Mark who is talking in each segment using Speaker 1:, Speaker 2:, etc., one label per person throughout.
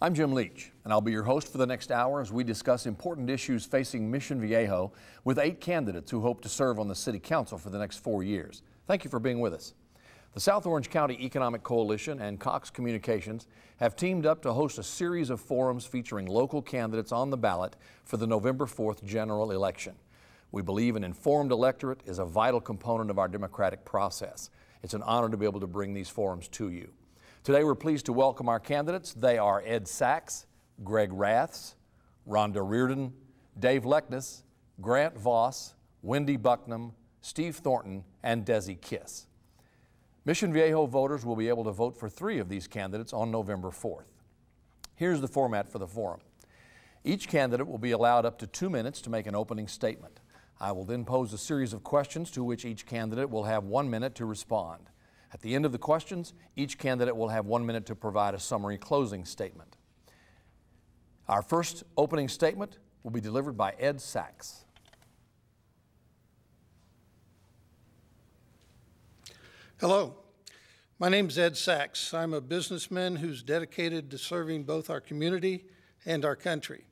Speaker 1: I'm Jim Leach, and I'll be your host for the next hour as we discuss important issues facing Mission Viejo with 8 candidates who hope to serve on the City Council for the next 4 years. Thank you for being with us. The South Orange County Economic Coalition and Cox Communications have teamed up to host a series of forums featuring local candidates on the ballot for the November 4th general election. We believe an informed electorate is a vital component of our democratic process. It's an honor to be able to bring these forums to you. Today we're pleased to welcome our candidates. They are Ed Sachs, Greg Raths, Rhonda Reardon, Dave Leckness, Grant Voss, Wendy Bucknam, Steve Thornton, and Desi Kiss. Mission Viejo voters will be able to vote for 3 of these candidates on November 4th. Here's the format for the forum. Each candidate will be allowed up to 2 minutes to make an opening statement. I will then pose a series of questions to which each candidate will have 1 minute to respond. At the end of the questions, each candidate will have 1 minute to provide a summary closing statement. Our first opening statement will be delivered by Ed Sachs.
Speaker 2: Hello, my name is Ed Sachs. I'm a businessman who's dedicated to serving both our community and our country.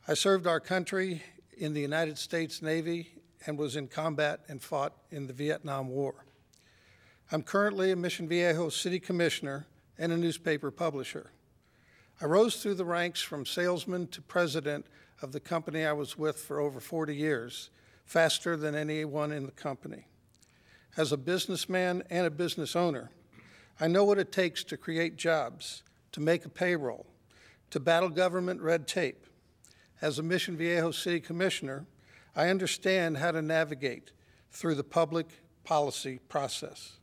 Speaker 2: I served our country in the United States Navy and was in combat and fought in the Vietnam War. I'm currently a Mission Viejo City Commissioner and a newspaper publisher. I rose through the ranks from salesman to president of the company I was with for over 40 years, faster than anyone in the company. As a businessman and a business owner, I know what it takes to create jobs, to make a payroll, to battle government red tape. As a Mission Viejo City Commissioner, I understand how to navigate through the public policy process.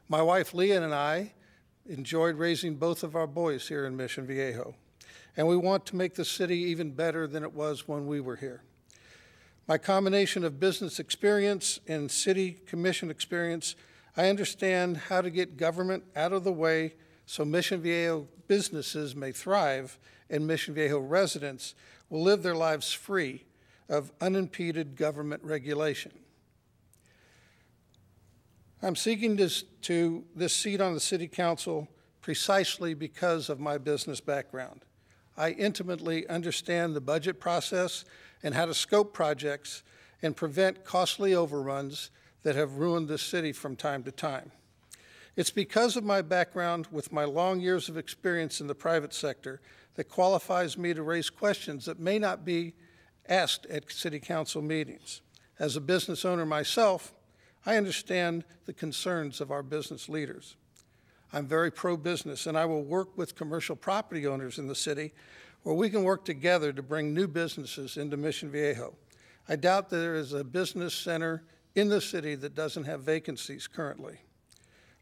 Speaker 2: My wife Leah and I enjoyed raising both of our boys here in Mission Viejo, and we want to make the city even better than it was when we were here. My combination of business experience and city commission experience, I understand how to get government out of the way so Mission Viejo businesses may thrive and Mission Viejo residents will live their lives free of unimpeded government regulation. I'm seeking this seat on the City Council precisely because of my business background. I intimately understand the budget process and how to scope projects and prevent costly overruns that have ruined this city from time to time. It's because of my background with my long years of experience in the private sector that qualifies me to raise questions that may not be asked at City Council meetings. As a business owner myself, I understand the concerns of our business leaders. I'm very pro-business, and I will work with commercial property owners in the city where we can work together to bring new businesses into Mission Viejo. I doubt there is a business center in the city that doesn't have vacancies currently.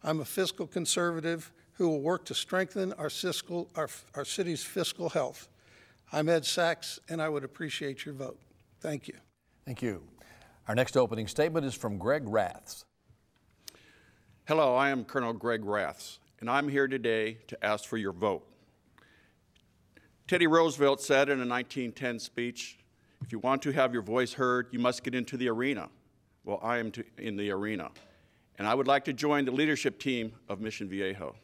Speaker 2: I'm a fiscal conservative who will work to strengthen our city's fiscal health. I'm Ed Sachs, and I would appreciate your vote. Thank you.
Speaker 1: Thank you. Our next opening statement is from Greg Raths.
Speaker 3: Hello, I am Colonel Greg Raths, and I'm here today to ask for your vote. Teddy Roosevelt said in a 1910 speech, if you want to have your voice heard, you must get into the arena. Well, I am in the arena, and I would like to join the leadership team of Mission Viejo.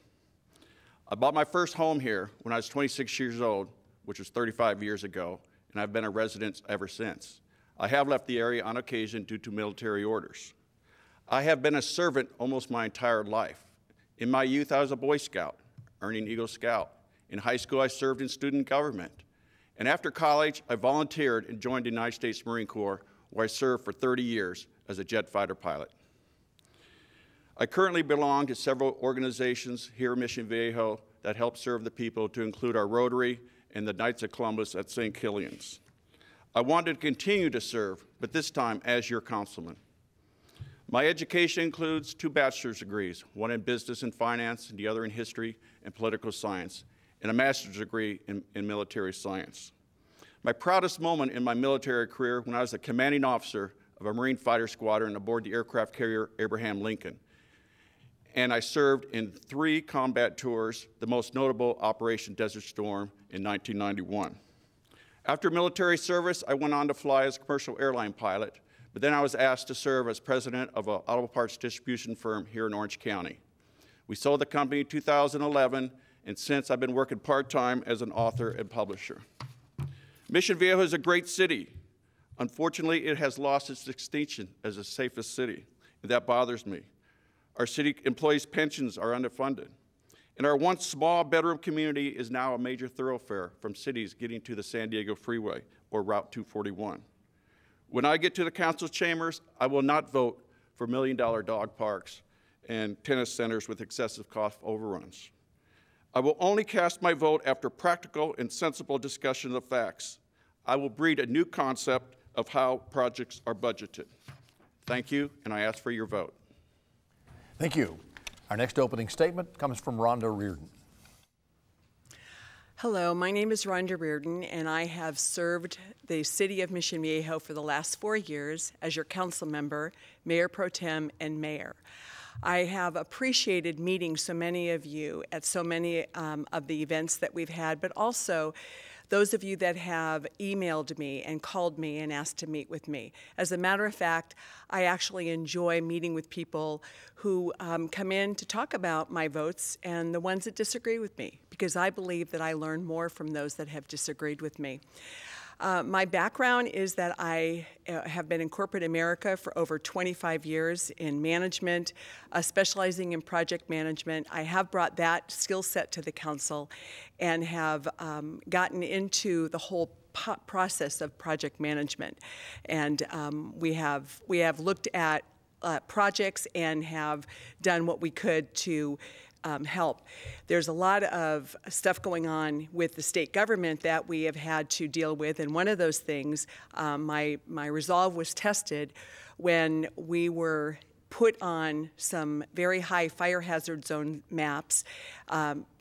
Speaker 3: I bought my first home here when I was 26 years old, which was 35 years ago, and I've been a resident ever since. I have left the area on occasion due to military orders. I have been a servant almost my entire life. In my youth, I was a Boy Scout, earning Eagle Scout. In high school, I served in student government. And after college, I volunteered and joined the United States Marine Corps, where I served for 30 years as a jet fighter pilot. I currently belong to several organizations here in Mission Viejo that help serve the people, to include our Rotary and the Knights of Columbus at St. Killian's. I wanted to continue to serve, but this time as your councilman. My education includes 2 bachelor's degrees, one in business and finance and the other in history and political science, and a master's degree in military science. My proudest moment in my military career when I was a commanding officer of a Marine fighter squadron aboard the aircraft carrier Abraham Lincoln. And I served in 3 combat tours, the most notable Operation Desert Storm in 1991. After military service, I went on to fly as a commercial airline pilot, but then I was asked to serve as president of an auto parts distribution firm here in Orange County. We sold the company in 2011, and since I've been working part-time as an author and publisher. Mission Viejo is a great city. Unfortunately, it has lost its distinction as the safest city, and that bothers me. Our city employees' pensions are underfunded, and our once small bedroom community is now a major thoroughfare from cities getting to the San Diego Freeway or Route 241. When I get to the council chambers, I will not vote for million-dollar dog parks and tennis centers with excessive cost overruns. I will only cast my vote after practical and sensible discussion of facts. I will breed a new concept of how projects are budgeted. Thank you, and I ask for your vote.
Speaker 1: Thank you. Our next opening statement comes from Rhonda Reardon.
Speaker 4: Hello, my name is Rhonda Reardon, and I have served the city of Mission Viejo for the last 4 years as your council member, mayor pro tem, and mayor. I have appreciated meeting so many of you at so many of the events that we've had, but also those of you that have emailed me and called me and asked to meet with me. As a matter of fact, I actually enjoy meeting with people who come in to talk about my votes and the ones that disagree with me, because I believe that I learn more from those that have disagreed with me. My background is that I have been in corporate America for over 25 years in management, specializing in project management. I have brought that skill set to the council and have gotten into the whole process of project management. And we have looked at projects and have done what we could to help. There's a lot of stuff going on with the state government that we have had to deal with, and one of those things, my resolve was tested when we were put on some very high fire hazard zone maps.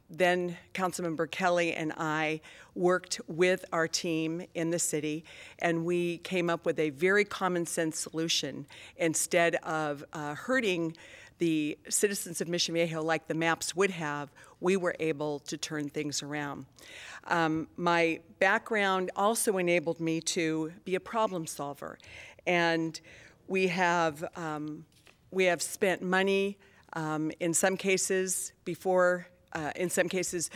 Speaker 4: Then Councilmember Kelly and I worked with our team in the city, and we came up with a very common sense solution. Instead of hurting the citizens of Mission Viejo like the maps would have, we were able to turn things around. My background also enabled me to be a problem solver, and we have spent money in some cases before. In some cases,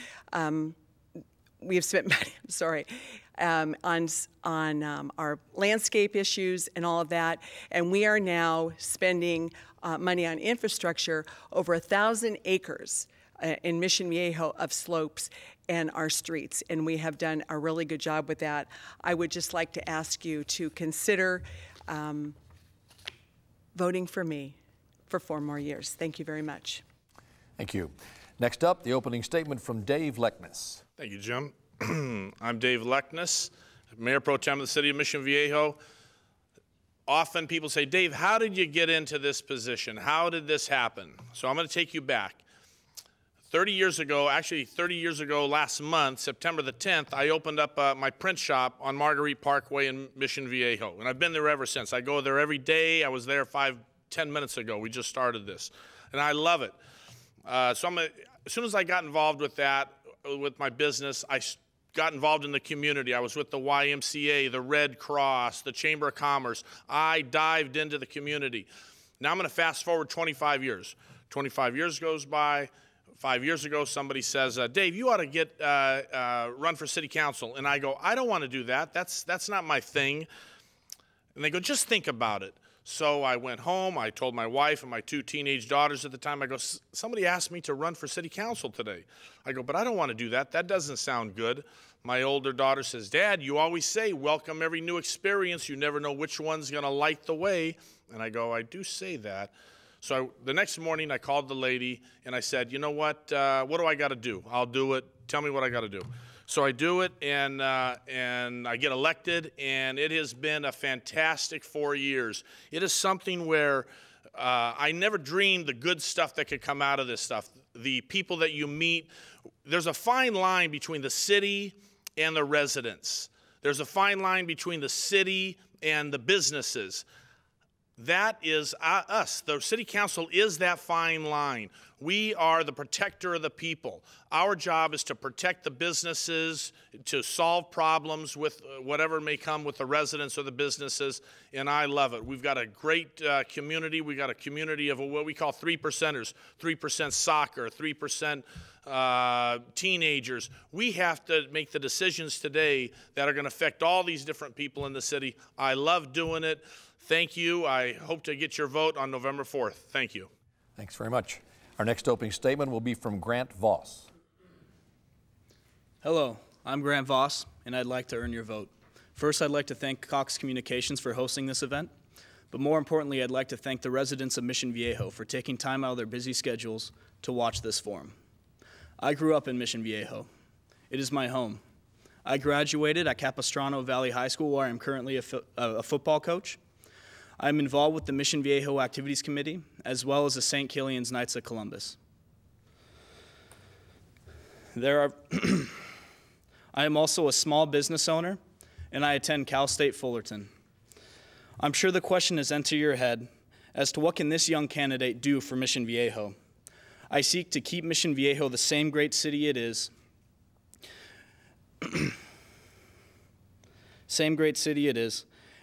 Speaker 4: we have spent money. Sorry. On our landscape issues and all of that, and we are now spending money on infrastructure, over 1,000 acres in Mission Viejo of slopes and our streets, and we have done a really good job with that. I would just like to ask you to consider voting for me for 4 more years. Thank you very much.
Speaker 1: Thank you. Next up, the opening statement from Dave Leckness.
Speaker 5: Thank you, Jim. I'm Dave Leckness, Mayor Pro Tem of the City of Mission Viejo. Often people say, Dave, how did you get into this position? How did this happen? So I'm going to take you back. 30 years ago, actually 30 years ago last month, September the 10th, I opened up my print shop on Marguerite Parkway in Mission Viejo, and I've been there ever since. I go there every day. I was there 5-10 minutes ago. We just started this, and I love it. As soon as I got involved with that, with my business, I got involved in the community. I was with the YMCA, the Red Cross, the Chamber of Commerce. I dived into the community. Now I'm going to fast forward 25 years. 25 years goes by. 5 years ago, somebody says, Dave, you ought to run for city council. And I go, I don't want to do that. That's not my thing. And they go, just think about it. So I went home, I told my wife and my 2 teenage daughters at the time, I go, somebody asked me to run for city council today. I go, but I don't want to do that. That doesn't sound good. My older daughter says, Dad, you always say, welcome every new experience. You never know which one's going to light the way. And I go, I do say that. So the next morning I called the lady and I said, you know what do I got to do? I'll do it. Tell me what I got to do. So I do it, and I get elected, and it has been a fantastic 4 years. It is something where I never dreamed the good stuff that could come out of this stuff. The people that you meet, there's a fine line between the city and the residents. There's a fine line between the city and the businesses. That is us. The city council is that fine line. We are the protector of the people. Our job is to protect the businesses, to solve problems with whatever may come with the residents or the businesses, and I love it. We've got a great community. We've got a community of what we call 3%ers, 3% soccer, 3% teenagers. We have to make the decisions today that are going to affect all these different people in the city. I love doing it. Thank you. I hope to get your vote on November 4th. Thank you.
Speaker 1: Thanks very much. Our next opening statement will be from Grant Voss.
Speaker 6: Hello, I'm Grant Voss, and I'd like to earn your vote. First, I'd like to thank Cox Communications for hosting this event, but more importantly, I'd like to thank the residents of Mission Viejo for taking time out of their busy schedules to watch this forum. I grew up in Mission Viejo. It is my home. I graduated at Capistrano Valley High School, where I'm currently a football coach. I'm involved with the Mission Viejo Activities Committee, as well as the St. Killian's Knights of Columbus. I am also a small business owner, and I attend Cal State Fullerton. I'm sure the question has entered your head as to what can this young candidate do for Mission Viejo. I seek to keep Mission Viejo the same great city it is,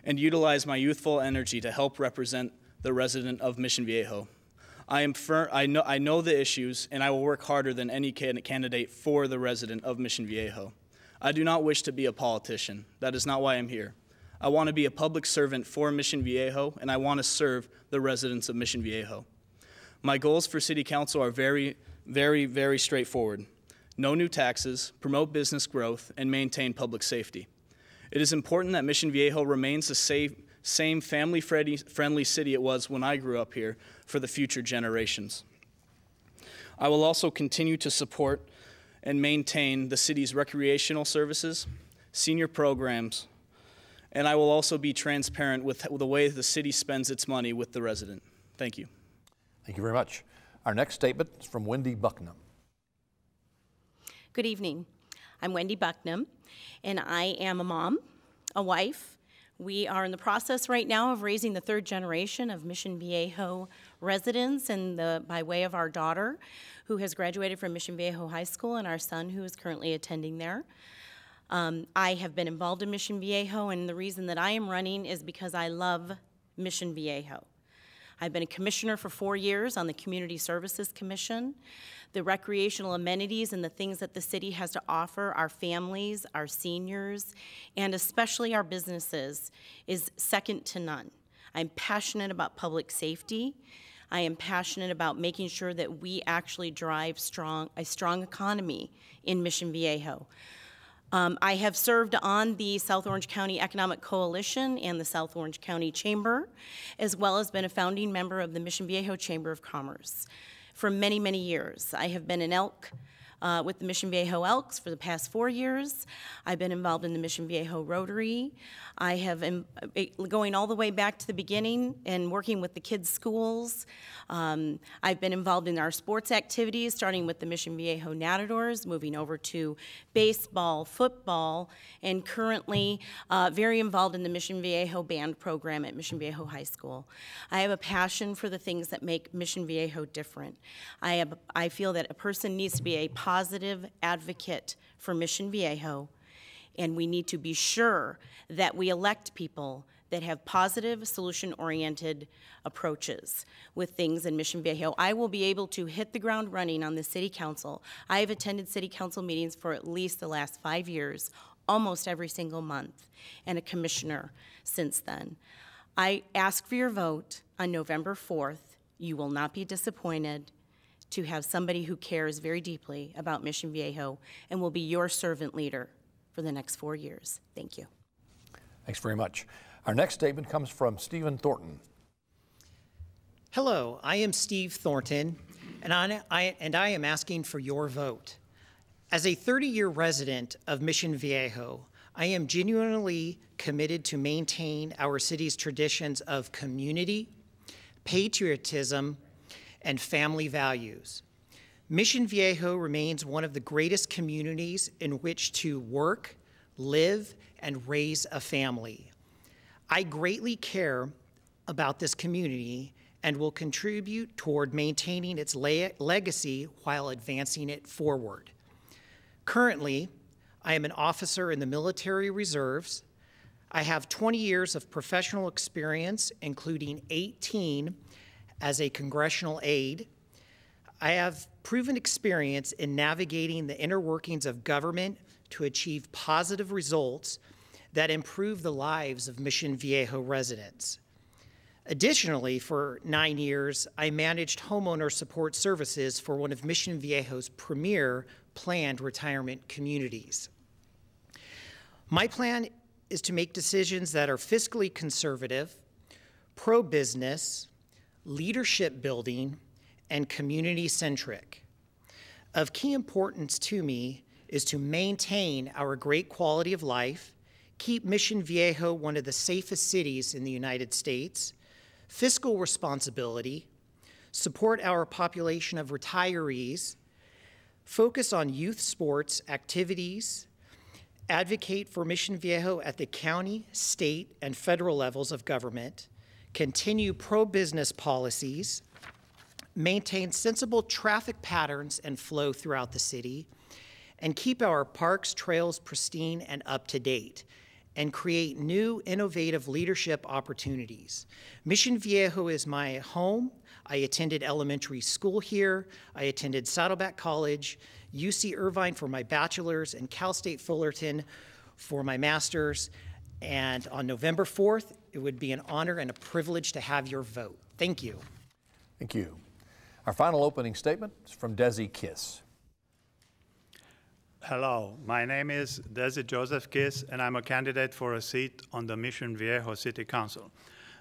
Speaker 6: and utilize my youthful energy to help represent the resident of Mission Viejo. I know the issues, and I will work harder than any candidate for the resident of Mission Viejo. I do not wish to be a politician. That is not why I'm here. I want to be a public servant for Mission Viejo, and I want to serve the residents of Mission Viejo. My goals for City Council are very, very, very straightforward. No new taxes, promote business growth, and maintain public safety. It is important that Mission Viejo remains the same family-friendly city it was when I grew up here for the future generations. I will also continue to support and maintain the city's recreational services, senior programs, and I will also be transparent with the way the city spends its money with the resident. Thank you.
Speaker 1: Thank you very much. Our next statement is from Wendy Bucknam.
Speaker 7: Good evening. I'm Wendy Bucknam, and I am a mom, a wife. We are in the process right now of raising the third generation of Mission Viejo residents by way of our daughter, who has graduated from Mission Viejo High School, and our son, who is currently attending there. I have been involved in Mission Viejo, and the reason that I am running is because I love Mission Viejo. I've been a commissioner for 4 years on the Community Services Commission. The recreational amenities and the things that the city has to offer our families, our seniors, and especially our businesses is second to none. I'm passionate about public safety. I am passionate about making sure that we actually drive a strong economy in Mission Viejo. I have served on the South Orange County Economic Coalition and the South Orange County Chamber, as well as been a founding member of the Mission Viejo Chamber of Commerce for many, many years. I have been an elk with the Mission Viejo Elks for the past 4 years. I've been involved in the Mission Viejo Rotary. I have been going all the way back to the beginning and working with the kids' schools. I've been involved in our sports activities, starting with the Mission Viejo Natadors, moving over to baseball, football, and currently very involved in the Mission Viejo band program at Mission Viejo High School. I have a passion for the things that make Mission Viejo different. I feel that a person needs to be a positive advocate for Mission Viejo, and we need to be sure that we elect people that have positive, solution-oriented approaches with things in Mission Viejo. I will be able to hit the ground running on the City Council. I have attended City Council meetings for at least the last 5 years, almost every single month, and a commissioner since then. I ask for your vote on November 4th. You will not be disappointed to have somebody who cares very deeply about Mission Viejo and will be your servant leader for the next 4 years. Thank you.
Speaker 1: Thanks very much. Our next statement comes from Stephen Thornton.
Speaker 8: Hello, I am Steve Thornton, and I am asking for your vote. As a 30-year resident of Mission Viejo, I am genuinely committed to maintain our city's traditions of community, patriotism, and family values. Mission Viejo remains one of the greatest communities in which to work, live, and raise a family. I greatly care about this community and will contribute toward maintaining its legacy while advancing it forward. Currently, I am an officer in the military reserves. I have 20 years of professional experience, including 18 as a congressional aide. I have proven experience in navigating the inner workings of government to achieve positive results that improve the lives of Mission Viejo residents. Additionally, for 9 years, I managed homeowner support services for one of Mission Viejo's premier planned retirement communities. My plan is to make decisions that are fiscally conservative, pro-business, leadership building, and community-centric. Of key importance to me is to maintain our great quality of life, keep Mission Viejo one of the safest cities in the United States, fiscal responsibility, support our population of retirees, focus on youth sports activities, advocate for Mission Viejo at the county, state, and federal levels of government, continue pro-business policies, maintain sensible traffic patterns and flow throughout the city, and keep our parks, trails pristine and up to date, and create new, innovative leadership opportunities. Mission Viejo is my home. I attended elementary school here. I attended Saddleback College, UC Irvine for my bachelor's, and Cal State Fullerton for my master's. And on November 4th, it would be an honor and a privilege to have your vote. Thank you.
Speaker 1: Thank you. Our final opening statement is from Desi Kiss.
Speaker 9: Hello, my name is Desi Joseph Kiss, and I'm a candidate for a seat on the Mission Viejo City Council.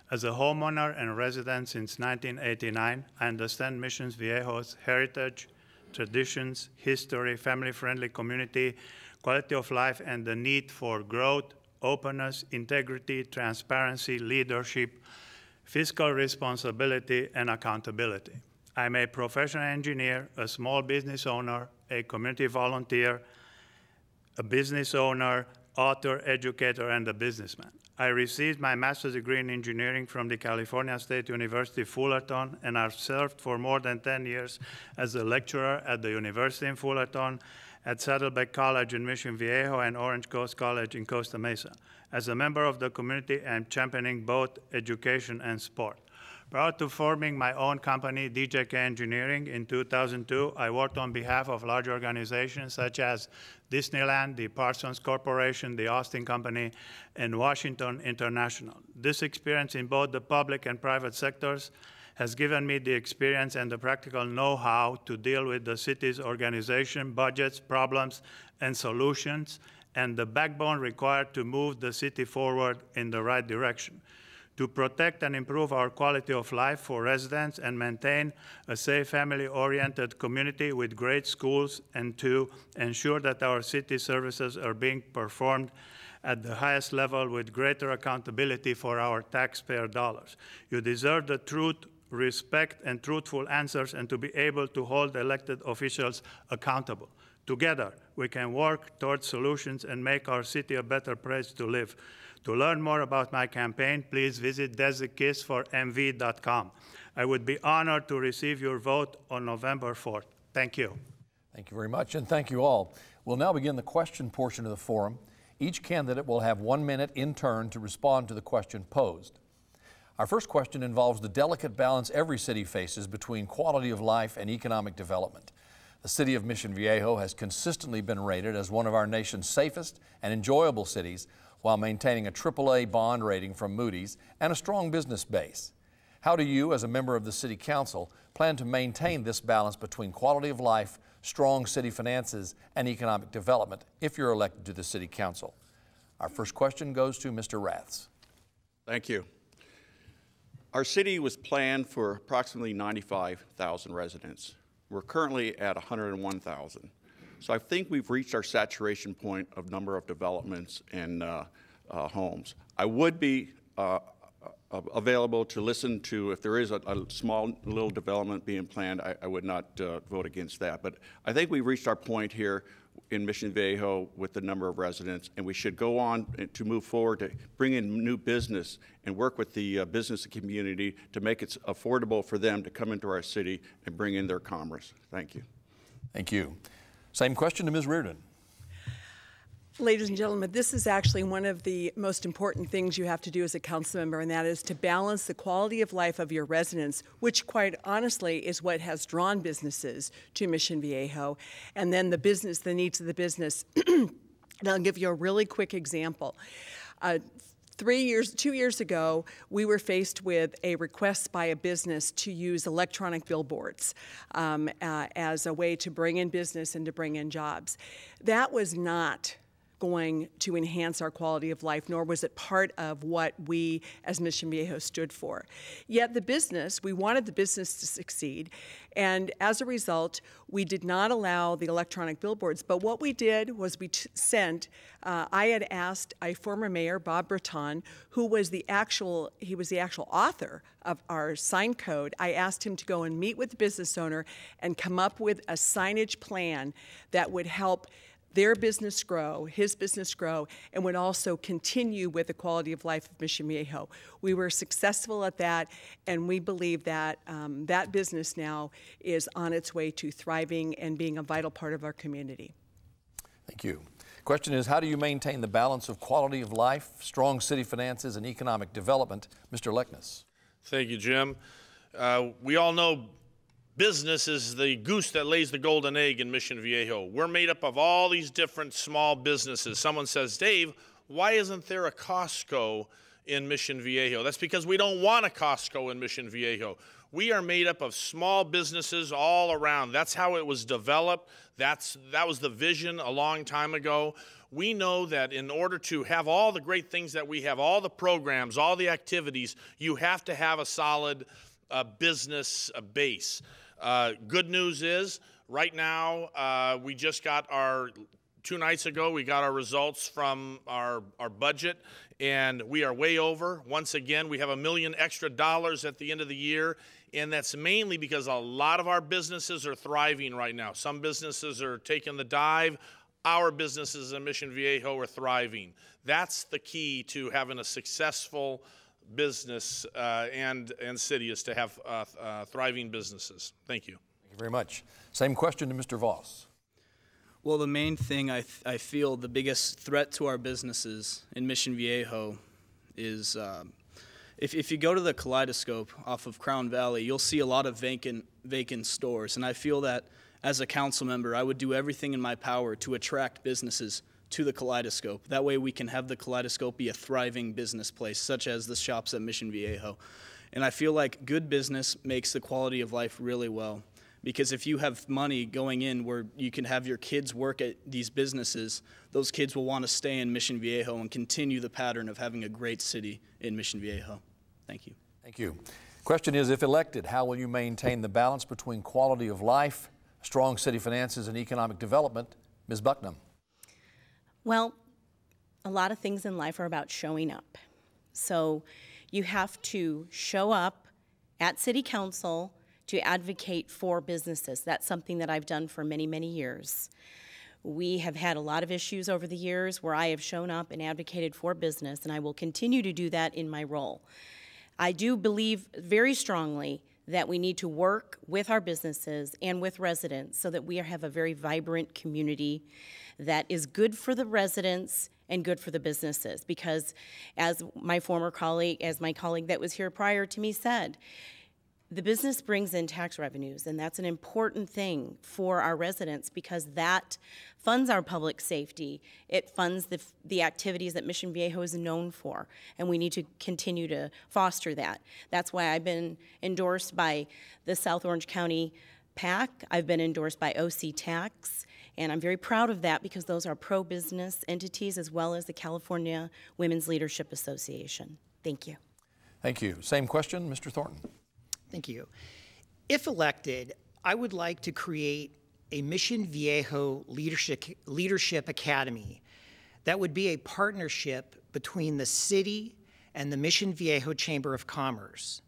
Speaker 9: As a homeowner and resident since 1989, I understand Mission Viejo's heritage, traditions, history, family-friendly community, quality of life, and the need for growth, openness, integrity, transparency, leadership, fiscal responsibility, and accountability. I'm a professional engineer, a small business owner, a community volunteer, a business owner, author, educator, and a businessman. I received my master's degree in engineering from the California State University, Fullerton, and I've served for more than 10 years as a lecturer at the University in Fullerton, at Saddleback College in Mission Viejo, and Orange Coast College in Costa Mesa. As a member of the community, I'm championing both education and sport. Prior to forming my own company, DJK Engineering, in 2002, I worked on behalf of large organizations such as Disneyland, the Parsons Corporation, the Austin Company, and Washington International. This experience in both the public and private sectors has given me the experience and the practical know-how to deal with the city's organization, budgets, problems, and solutions, and the backbone required to move the city forward in the right direction. To protect and improve our quality of life for residents and maintain a safe, family-oriented community with great schools, and to ensure that our city services are being performed at the highest level with greater accountability for our taxpayer dollars. You deserve the truth, respect, and truthful answers, and to be able to hold elected officials accountable. Together, we can work towards solutions and make our city a better place to live. To learn more about my campaign, please visit desikissformv.com. I would be honored to receive your vote on November 4th. Thank you.
Speaker 1: Thank you very much, and thank you all. We'll now begin the question portion of the forum. Each candidate will have 1 minute in turn to respond to the question posed. Our first question involves the delicate balance every city faces between quality of life and economic development. The city of Mission Viejo has consistently been rated as one of our nation's safest and enjoyable cities, while maintaining a AAA bond rating from Moody's and a strong business base. How do you, as a member of the City Council, plan to maintain this balance between quality of life, strong city finances, and economic development if you're elected to the City Council? Our first question goes to Mr. Raths.
Speaker 3: Thank you. Our city was planned for approximately 95,000 residents. We're currently at 101,000. So I think we've reached our saturation point of number of developments and homes. I would be available to listen to, if there is a small little development being planned, I would not vote against that. But I think we've reached our point here in Mission Viejo with the number of residents, and we should go on to move forward to bring in new business and work with the business community to make it affordable for them to come into our city and bring in their commerce. Thank you.
Speaker 1: Thank you. Same question to Ms. Reardon.
Speaker 4: Ladies and gentlemen, this is actually one of the most important things you have to do as a council member, and that is to balance the quality of life of your residents, which quite honestly is what has drawn businesses to Mission Viejo, and then the needs of the business. And I'll give you a really quick example. 2 years ago, we were faced with a request by a business to use electronic billboards as a way to bring in business and to bring in jobs. That was not going to enhance our quality of life, nor was it part of what we as Mission Viejo stood for. Yet we wanted the business to succeed, and as a result, we did not allow the electronic billboards. But what we did was I had asked a former mayor, Bob Breton, who was the actual author of our sign code. I asked him to go and meet with the business owner and come up with a signage plan that would help their business grow, his business grow, and would also continue with the quality of life of Mission Viejo. We were successful at that, and we believe that that business now is on its way to thriving and being a vital part of our community.
Speaker 1: Thank you. Question is, how do you maintain the balance of quality of life, strong city finances, and economic development? Mr. Leckness.
Speaker 5: Thank you, Jim. We all know business is the goose that lays the golden egg in Mission Viejo. We're made up of all these different small businesses. Someone says, Dave, why isn't there a Costco in Mission Viejo? That's because we don't want a Costco in Mission Viejo. We are made up of small businesses all around. That's how it was developed. That was the vision a long time ago. We know that in order to have all the great things that we have, all the programs, all the activities, you have to have a solid business base. Good news is, right now, we just got 2 nights ago, we got our results from our budget, and we are way over. Once again, we have $1 million extra at the end of the year, and that's mainly because a lot of our businesses are thriving right now. Some businesses are taking the dive. Our businesses in Mission Viejo are thriving. That's the key to having a successful business and city, is to have thriving businesses. Thank you.
Speaker 1: Thank you very much. Same question to Mr. Voss.
Speaker 6: Well, the main thing I feel the biggest threat to our businesses in Mission Viejo is if you go to the Kaleidoscope off of Crown Valley, you'll see a lot of vacant stores, and I feel that as a council member, I would do everything in my power to attract businesses to the Kaleidoscope. That way we can have the Kaleidoscope be a thriving business place, such as the shops at Mission Viejo. And I feel like good business makes the quality of life really well. Because if you have money going in where you can have your kids work at these businesses, those kids will want to stay in Mission Viejo and continue the pattern of having a great city in Mission Viejo. Thank you.
Speaker 1: Thank you. Question is, if elected, how will you maintain the balance between quality of life, strong city finances, and economic development? Ms. Bucknam.
Speaker 7: Well, a lot of things in life are about showing up. So you have to show up at City Council to advocate for businesses. That's something that I've done for many, many years. We have had a lot of issues over the years where I have shown up and advocated for business, and I will continue to do that in my role. I do believe very strongly that we need to work with our businesses and with residents so that we have a very vibrant community that is good for the residents and good for the businesses. Because as my colleague that was here prior to me said, the business brings in tax revenues, and that's an important thing for our residents because that funds our public safety. It funds the activities that Mission Viejo is known for, and we need to continue to foster that. That's why I've been endorsed by the South Orange County PAC. I've been endorsed by OC Tax, and I'm very proud of that because those are pro-business entities as well as the California Women's Leadership Association. Thank you.
Speaker 1: Thank you. Same question, Mr. Thornton.
Speaker 8: Thank you. If elected, I would like to create a Mission Viejo Leadership Academy that would be a partnership between the city and the Mission Viejo Chamber of Commerce.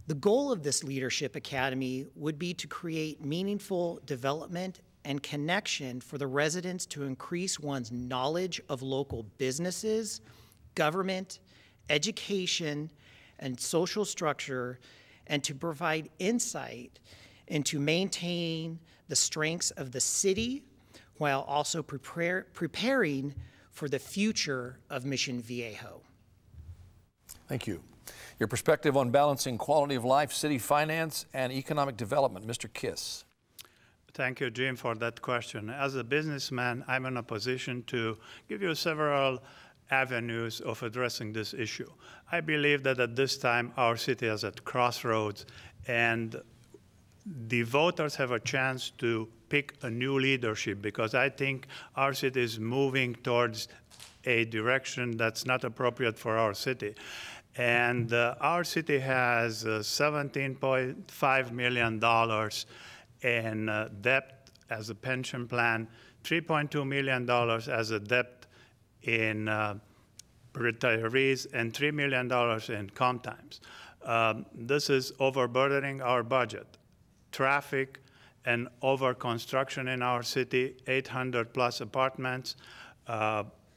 Speaker 8: The goal of this Leadership Academy would be to create meaningful development and connection for the residents to increase one's knowledge of local businesses, government, education, and social structure, and to provide insight into maintaining the strengths of the city while also preparing for the future of Mission Viejo.
Speaker 1: Thank you. Your perspective on balancing quality of life, city finance, and economic development, Mr. Kiss.
Speaker 9: Thank you, Jim, for that question. As a businessman, I'm in a position to give you several avenues of addressing this issue. I believe that at this time, our city is at crossroads, and the voters have a chance to pick a new leadership, because I think our city is moving towards a direction that's not appropriate for our city. And our city has $17.5 million in debt as a pension plan, $3.2 million as a debt in retirees, and $3 million in comp times. This is overburdening our budget. Traffic and over construction in our city, 800 plus apartments,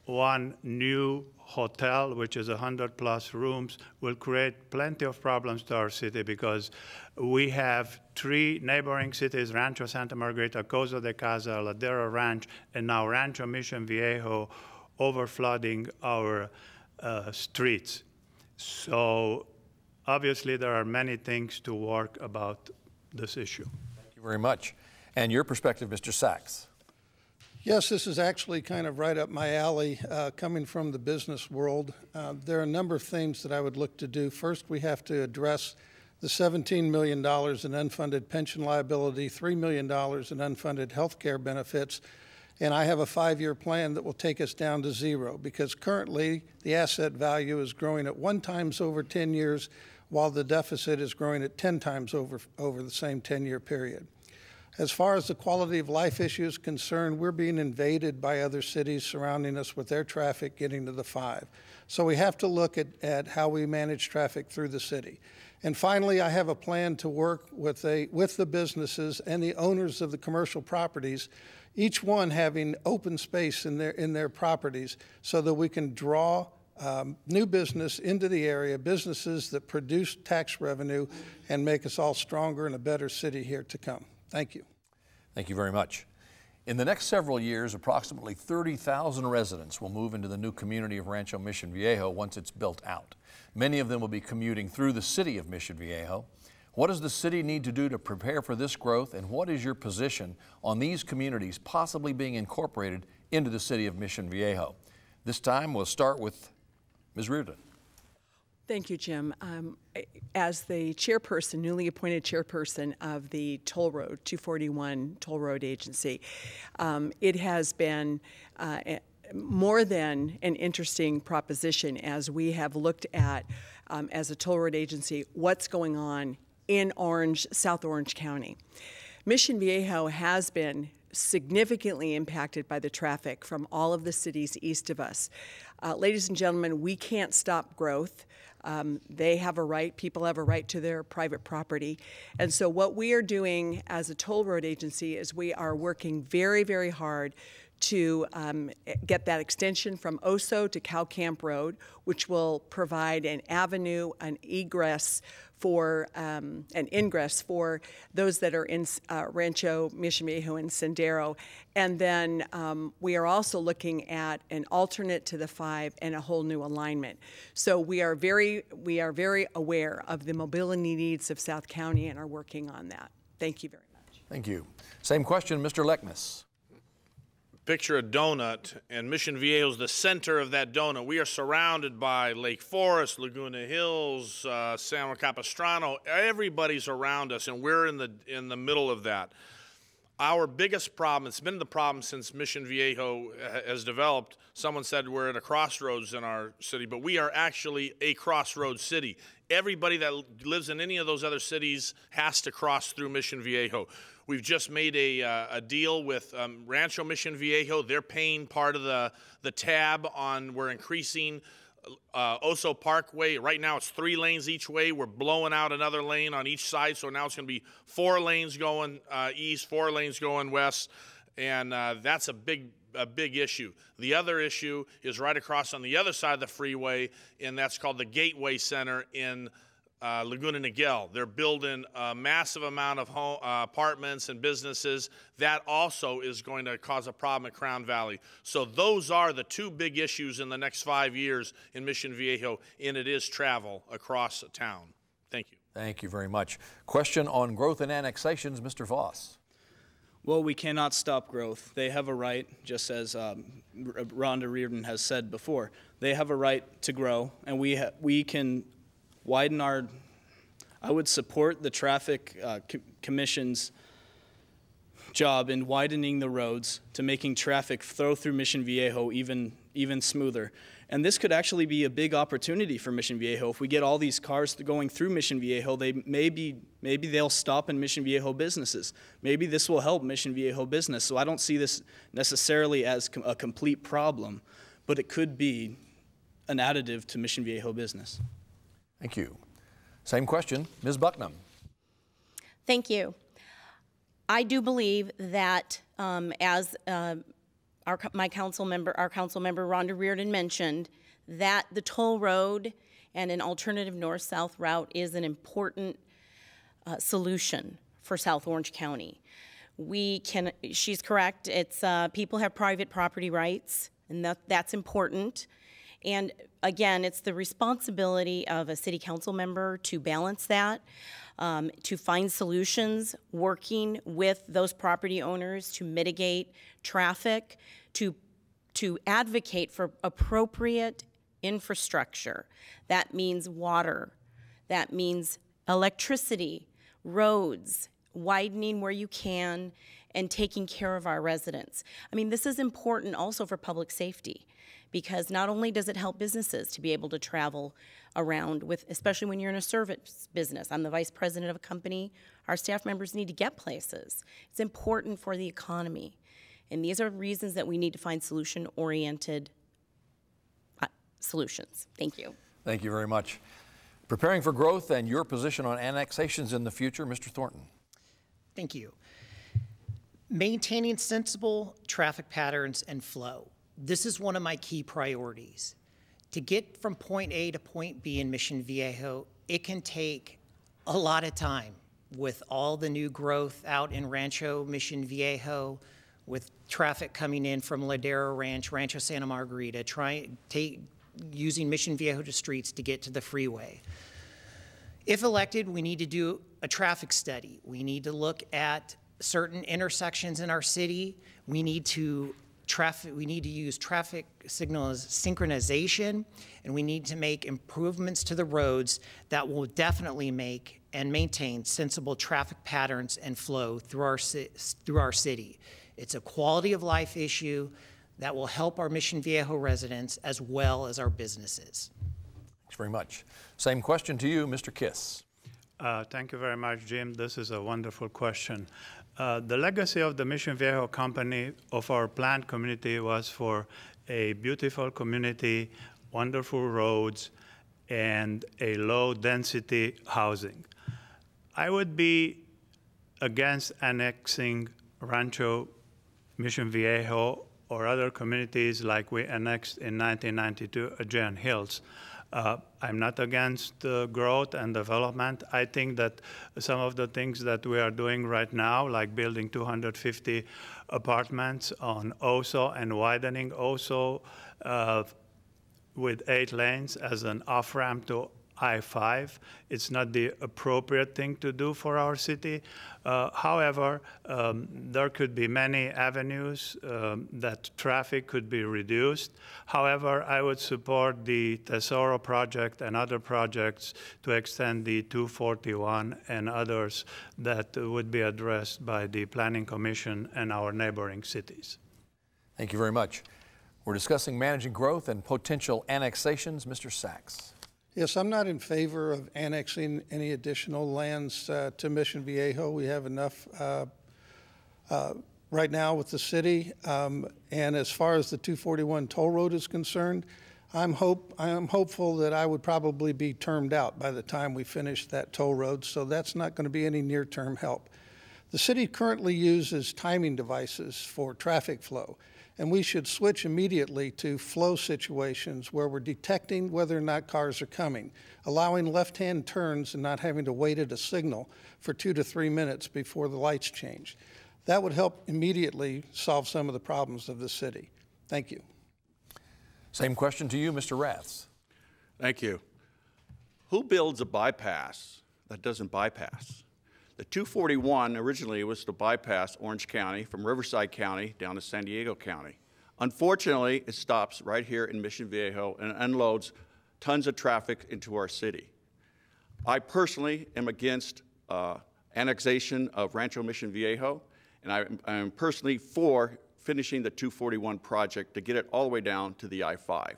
Speaker 9: one new hotel, which is 100 plus rooms, will create plenty of problems to our city, because we have 3 neighboring cities, Rancho Santa Margarita, Coza de Casa, Ladera Ranch, and now Rancho Mission Viejo, overflooding our streets. So obviously there are many things to work about this issue.
Speaker 1: Thank you very much. And your perspective, Mr. Sachs.
Speaker 2: Yes, this is actually kind of right up my alley, coming from the business world. There are a number of things that I would look to do. First, we have to address the $17 million in unfunded pension liability, $3 million in unfunded health care benefits, and I have a 5-year plan that will take us down to 0, because currently the asset value is growing at 1 times over 10 years, while the deficit is growing at 10 times over the same 10-year period. As far as the quality of life issue is concerned, we're being invaded by other cities surrounding us with their traffic getting to the 5. So we have to look at how we manage traffic through the city. And finally, I have a plan to work with the businesses and the owners of the commercial properties, each one having open space in their properties, so that we can draw new business into the area, businesses that produce tax revenue and make us all stronger and a better city here to come. Thank you.
Speaker 1: Thank you very much. In the next several years, approximately 30,000 residents will move into the new community of Rancho Mission Viejo once it's built out. Many of them will be commuting through the city of Mission Viejo. What does the city need to do to prepare for this growth, and what is your position on these communities possibly being incorporated into the city of Mission Viejo? This time, we'll start with Ms. Reardon.
Speaker 4: Thank you, Jim. As the chairperson, newly appointed chairperson of the Toll Road 241 Toll Road Agency, it has been more than an interesting proposition as we have looked at, as a toll road agency, what's going on in South Orange County. Mission Viejo has been significantly impacted by the traffic from all of the cities east of us. Ladies and gentlemen, we can't stop growth. They have a right, people have a right to their private property. And so what we are doing as a toll road agency is we are working very, very hard to get that extension from Oso to Cow Camp Road, which will provide an avenue, an ingress for those that are in Rancho Mission Viejo and Sendero. And then we are also looking at an alternate to the 5 and a whole new alignment. So we are very aware of the mobility needs of South County and are working on that. Thank you very much.
Speaker 1: Thank you. Same question, Mr. Leckness.
Speaker 5: Picture a donut, and Mission Viejo is the center of that donut. We are surrounded by Lake Forest, Laguna Hills, San Juan Capistrano. Everybody's around us, and we're in the middle of that. Our biggest problem, it's been the problem since Mission Viejo has developed. Someone said we're at a crossroads in our city, but we are actually a crossroads city. Everybody that lives in any of those other cities has to cross through Mission Viejo. We've just made a deal with Rancho Mission Viejo. They're paying part of the tab on, we're increasing Oso Parkway. Right now it's 3 lanes each way. We're blowing out another lane on each side, so now it's going to be 4 lanes going east, 4 lanes going west, and that's a big issue. The other issue is right across on the other side of the freeway, and that's called the Gateway Center in Laguna Niguel. They're building a massive amount of apartments and businesses. That also is going to cause a problem at Crown Valley. So those are the two big issues in the next 5 years in Mission Viejo, and it is travel across town. Thank you.
Speaker 1: Thank you very much. Question on growth and annexations, Mr. Voss.
Speaker 6: Well, we cannot stop growth. They have a right, just as Rhonda Reardon has said before, they have a right to grow, and we can widen our, I would support the traffic commission's job in widening the roads to making traffic flow through Mission Viejo even smoother. And this could actually be a big opportunity for Mission Viejo. If we get all these cars going through Mission Viejo, maybe they'll stop in Mission Viejo businesses. Maybe this will help Mission Viejo business. So I don't see this necessarily as a complete problem, but it could be an additive to Mission Viejo business.
Speaker 1: Thank you. Same question, Ms. Bucknam.
Speaker 7: Thank you. I do believe that as our council member Rhonda Reardon mentioned, that the toll road and an alternative north-south route is an important solution for South Orange County. She's correct, it's people have private property rights, and that's important. And again, it's the responsibility of a city council member to balance that, to find solutions, working with those property owners to mitigate traffic, to advocate for appropriate infrastructure. That means water, that means electricity, roads, widening where you can, and taking care of our residents. I mean, this is important also for public safety, because not only does it help businesses to be able to travel around with, especially when you're in a service business. I'm the vice president of a company. Our staff members need to get places. It's important for the economy. And these are reasons that we need to find solution-oriented solutions. Thank you.
Speaker 1: Thank you very much. Preparing for growth and your position on annexations in the future, Mr. Thornton.
Speaker 8: Thank you. Maintaining sensible traffic patterns and flow. This is one of my key priorities. To get from point A to point B in Mission Viejo, it can take a lot of time with all the new growth out in Rancho Mission Viejo, with traffic coming in from Ladera Ranch, Rancho Santa Margarita, using Mission Viejo streets to get to the freeway. If elected, we need to do a traffic study. We need to look at certain intersections in our city. We need to use traffic signals synchronization, and we need to make improvements to the roads that will definitely make and maintain sensible traffic patterns and flow through our city. It's a quality of life issue that will help our Mission Viejo residents as well as our businesses.
Speaker 1: Thanks very much. Same question to you, Mr. Kiss.
Speaker 9: Thank you very much, Jim. This is a wonderful question. The legacy of the Mission Viejo company, of our planned community, was for a beautiful community, wonderful roads, and a low-density housing. I would be against annexing Rancho Mission Viejo or other communities like we annexed in 1992 Adjacent Hills. I'm not against growth and development. I think that some of the things that we are doing right now, like building 250 apartments on Oso and widening Oso with 8 lanes as an off-ramp to I-5, it's not the appropriate thing to do for our city. However, there could be many avenues that traffic could be reduced. However, I would support the Tesoro project and other projects to extend the 241 and others that would be addressed by the Planning Commission and our neighboring cities.
Speaker 1: Thank you very much. We're discussing managing growth and potential annexations. Mr. Sachs.
Speaker 2: Yes, I'm not in favor of annexing any additional lands to Mission Viejo. We have enough right now with the city. And as far as the 241 toll road is concerned, I am hopeful that I would probably be termed out by the time we finish that toll road, so that's not going to be any near-term help. The city currently uses timing devices for traffic flow, and we should switch immediately to flow situations where we're detecting whether or not cars are coming, allowing left-hand turns and not having to wait at a signal for 2 to 3 minutes before the lights change. That would help immediately solve some of the problems of the city. Thank you.
Speaker 1: Same question to you, Mr. Raths.
Speaker 3: Thank you. Who builds a bypass that doesn't bypass? The 241 originally was to bypass Orange County from Riverside County down to San Diego County. Unfortunately, it stops right here in Mission Viejo and unloads tons of traffic into our city. I personally am against annexation of Rancho Mission Viejo, and I am personally for finishing the 241 project to get it all the way down to the I-5.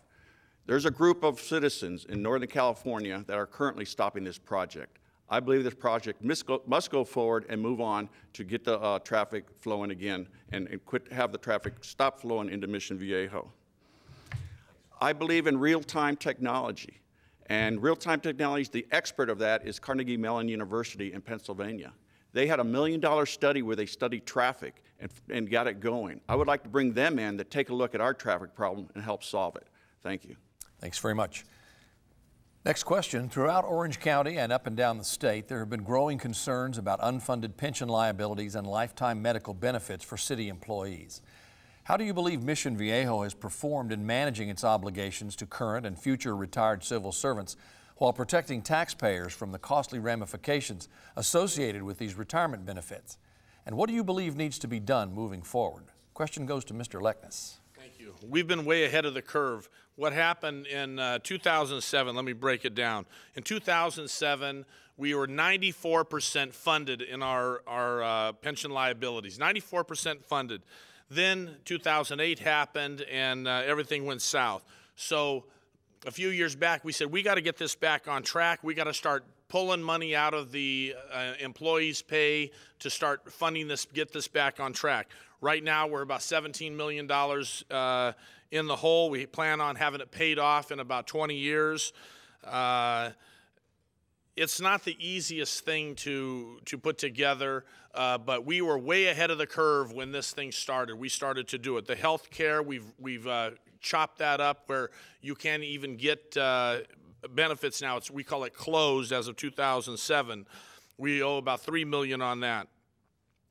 Speaker 3: There's a group of citizens in Northern California that are currently stopping this project. I believe this project must go forward and move on to get the traffic flowing again and have the traffic stop flowing into Mission Viejo. I believe in real-time technology. And real-time technology, the expert of that is Carnegie Mellon University in Pennsylvania. They had $1 million study where they studied traffic and got it going. I would like to bring them in to take a look at our traffic problem and help solve it. Thank you.
Speaker 1: Thanks very much. Next question. Throughout Orange County and up and down the state, there have been growing concerns about unfunded pension liabilities and lifetime medical benefits for city employees. How do you believe Mission Viejo has performed in managing its obligations to current and future retired civil servants while protecting taxpayers from the costly ramifications associated with these retirement benefits? And what do you believe needs to be done moving forward? Question goes to Mr. Leckness.
Speaker 5: Thank you. We've been way ahead of the curve. What happened in 2007, let me break it down. In 2007, we were 94% funded in our pension liabilities, 94% funded. Then 2008 happened and everything went south. So a few years back, we said, we got to get this back on track. We got to start pulling money out of the employees' pay to start funding this, get this back on track. Right now, we're about $17 million in the hole. We plan on having it paid off in about 20 years. It's not the easiest thing to put together, but we were way ahead of the curve when this thing started. We started to do it. The health care, we've chopped that up where you can't even get benefits now. We call it closed as of 2007. We owe about $3 million on that,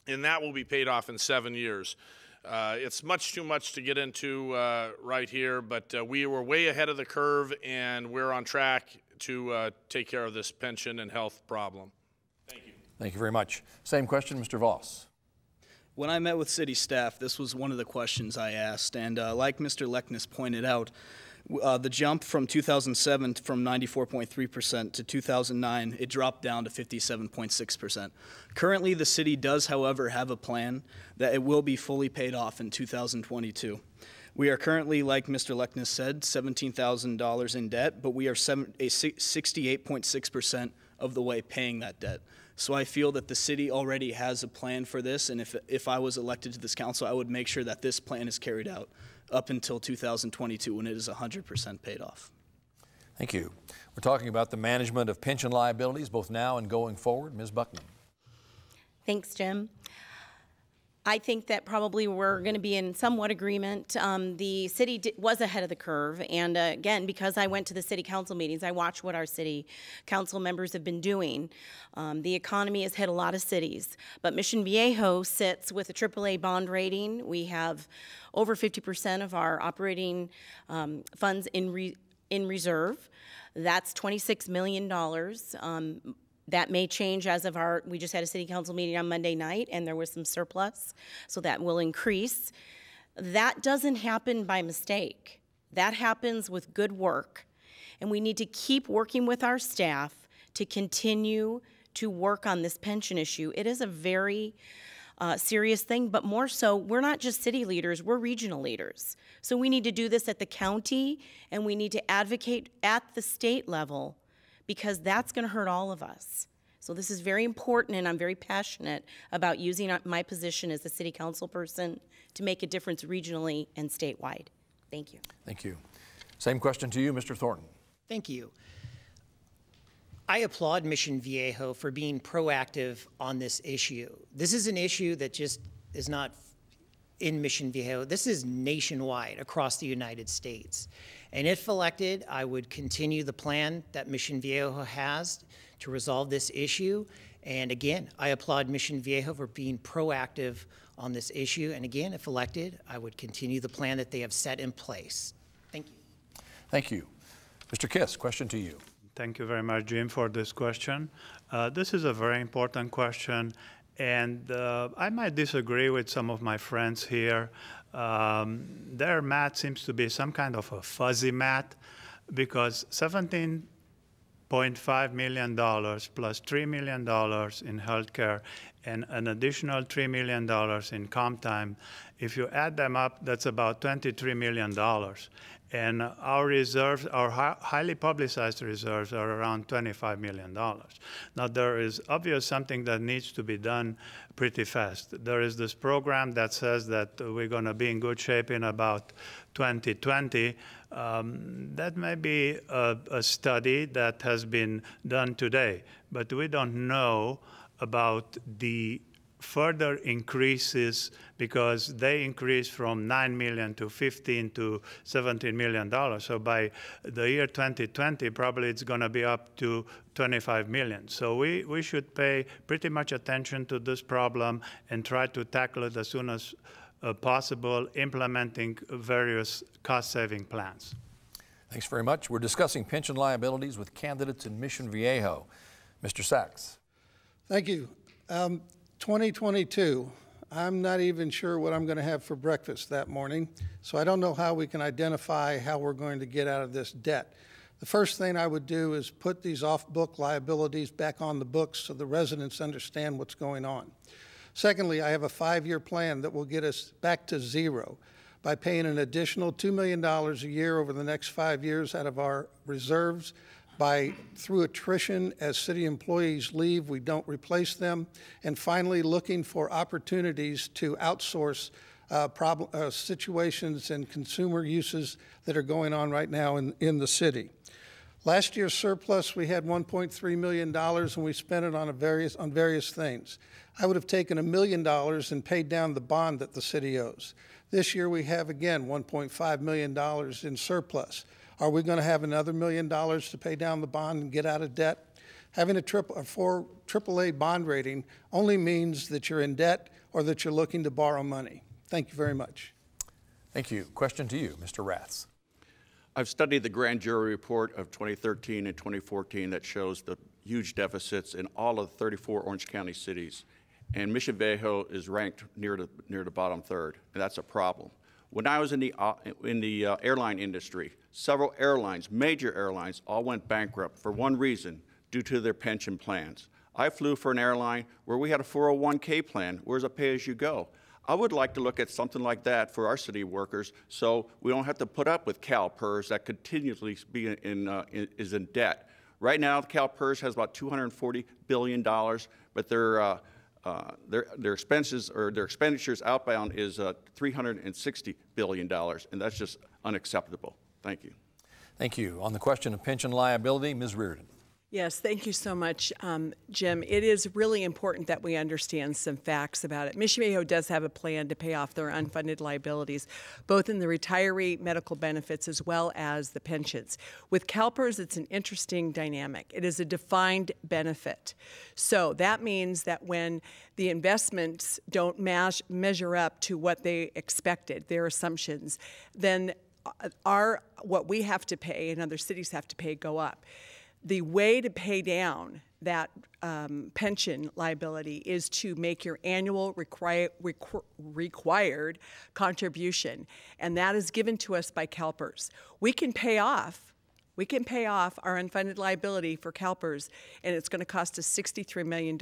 Speaker 5: and that will be paid off in 7 years. It's much too much to get into right here, but we were way ahead of the curve, and we're on track to take care of this pension and health problem. Thank you.
Speaker 1: Thank you very much. Same question, Mr. Voss.
Speaker 6: When I met with city staff, this was one of the questions I asked, and like Mr. Leckness pointed out, the jump from 2007 from 94.3% to 2009, it dropped down to 57.6%. Currently, the city does, however, have a plan that it will be fully paid off in 2022. We are currently, like Mr. Leckness said, $17,000 in debt, but we are 68.6% of the way paying that debt. So I feel that the city already has a plan for this, and if I was elected to this council, I would make sure that this plan is carried out up until 2022 when it is 100% paid off.
Speaker 1: Thank you. We're talking about the management of pension liabilities both now and going forward. Ms. Buckman.
Speaker 7: Thanks, Jim. I think that probably we're going to be in somewhat agreement. The city was ahead of the curve, and again, because I went to the city council meetings, I watched what our city council members have been doing. The economy has hit a lot of cities, but Mission Viejo sits with a AAA bond rating. We have over 50% of our operating funds in reserve. That's $26 million. That may change as of we just had a city council meeting on Monday night and there was some surplus, so that will increase. That doesn't happen by mistake. That happens with good work. And we need to keep working with our staff to continue to work on this pension issue. It is a very serious thing, but more so, we're not just city leaders, we're regional leaders. So we need to do this at the county and we need to advocate at the state level, because that's going to hurt all of us. So this is very important, and I'm very passionate about using my position as a city council person to make a difference regionally and statewide. Thank you.
Speaker 1: Thank you. Same question to you, Mr. Thornton.
Speaker 8: Thank you. I applaud Mission Viejo for being proactive on this issue. This is an issue that just is not, in Mission Viejo. This is nationwide across the United States. And if elected, I would continue the plan that Mission Viejo has to resolve this issue. And again, I applaud Mission Viejo for being proactive on this issue. And again, if elected, I would continue the plan that they have set in place. Thank you.
Speaker 1: Thank you. Mr. Kiss, question to you.
Speaker 9: Thank you very much, Jim, for this question. This is a very important question, and I might disagree with some of my friends here. Their math seems to be some kind of a fuzzy math, because $17.5 million plus $3 million in healthcare and an additional $3 million in comp time, if you add them up, that's about $23 million. And our reserves, our highly publicized reserves, are around $25 million. Now, there is obviously something that needs to be done pretty fast. There is this program that says that we're going to be in good shape in about 2020. That may be a study that has been done today, but we don't know about the further increases, because they increased from 9 million to 15 to $17 million. So by the year 2020, probably it's going to be up to 25 million. So we should pay pretty much attention to this problem and try to tackle it as soon as possible, implementing various cost-saving plans.
Speaker 1: Thanks very much. We're discussing pension liabilities with candidates in Mission Viejo. Mr. Sachs.
Speaker 2: Thank you. 2022, I'm not even sure what I'm going to have for breakfast that morning, so I don't know how we can identify how we're going to get out of this debt. The first thing I would do is put these off-book liabilities back on the books so the residents understand what's going on. Secondly, I have a 5-year plan that will get us back to zero by paying an additional $2 million a year over the next 5 years out of our reserves. Through attrition, as city employees leave, we don't replace them. And finally, looking for opportunities to outsource situations and consumer uses that are going on right now in the city. Last year's surplus, we had $1.3 million, and we spent it on various things. I would have taken $1 million and paid down the bond that the city owes. This year, we have, again, $1.5 million in surplus. Are we going to have another $1 million to pay down the bond and get out of debt? Having a AAA bond rating only means that you're in debt or that you're looking to borrow money. Thank you very much.
Speaker 1: Thank you. Question to you, Mr. Raths.
Speaker 3: I've studied the grand jury report of 2013 and 2014 that shows the huge deficits in all of the 34 Orange County cities. And Mission Viejo is ranked near the bottom third, and that's a problem. When I was in the airline industry, several airlines, major airlines, all went bankrupt for one reason, due to their pension plans. I flew for an airline where we had a 401k plan, where's a pay-as-you-go. I would like to look at something like that for our city workers, so we don't have to put up with CalPERS that continuously is in debt. Right now, CalPERS has about $240 billion, but their expenses or their expenditures outbound is $360 billion, and that's just unacceptable. Thank you.
Speaker 1: Thank you. On the question of pension liability, Ms. Reardon.
Speaker 4: Yes, thank you so much, Jim. It is really important that we understand some facts about it. Mission Viejo does have a plan to pay off their unfunded liabilities, both in the retiree medical benefits as well as the pensions. With CalPERS, it's an interesting dynamic. It is a defined benefit. So that means that when the investments don't measure up to what they expected, their assumptions, then what we have to pay and other cities have to pay go up. The way to pay down that pension liability is to make your annual required contribution, and that is given to us by CalPERS. We can pay off our unfunded liability for CalPERS, and it's going to cost us $63 million.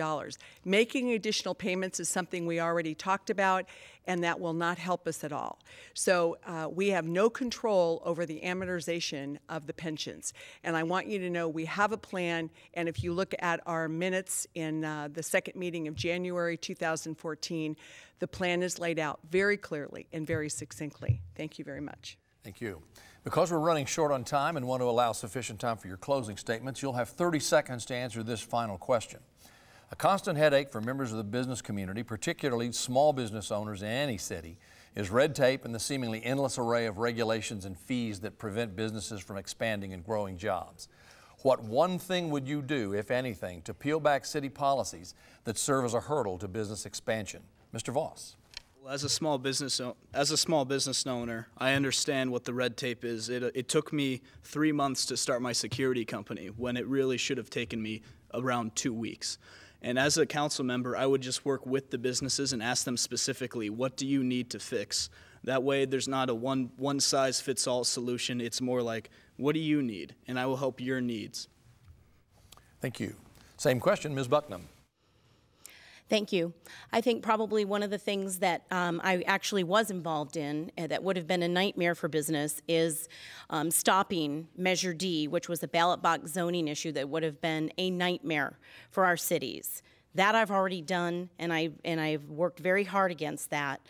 Speaker 4: Making additional payments is something we already talked about, and that will not help us at all. So we have no control over the amortization of the pensions. And I want you to know we have a plan, and if you look at our minutes in the second meeting of January 2014, the plan is laid out very clearly and very succinctly. Thank you very much.
Speaker 1: Thank you. Because we're running short on time and want to allow sufficient time for your closing statements, you'll have 30 seconds to answer this final question. A constant headache for members of the business community, particularly small business owners in any city, is red tape and the seemingly endless array of regulations and fees that prevent businesses from expanding and growing jobs. What one thing would you do, if anything, to peel back city policies that serve as a hurdle to business expansion? Mr. Voss.
Speaker 6: Well, as a small business owner, I understand what the red tape is. It took me 3 months to start my security company when it really should have taken me around 2 weeks. And as a council member, I would just work with the businesses and ask them specifically, what do you need to fix? That way there's not a one-size-fits-all solution. It's more like, what do you need? And I will help your needs.
Speaker 1: Thank you. Same question, Ms. Bucknam.
Speaker 7: Thank you. I think probably one of the things that I actually was involved in that would have been a nightmare for business is stopping Measure D, which was a ballot box zoning issue that would have been a nightmare for our cities. That I've already done, and I've worked very hard against that.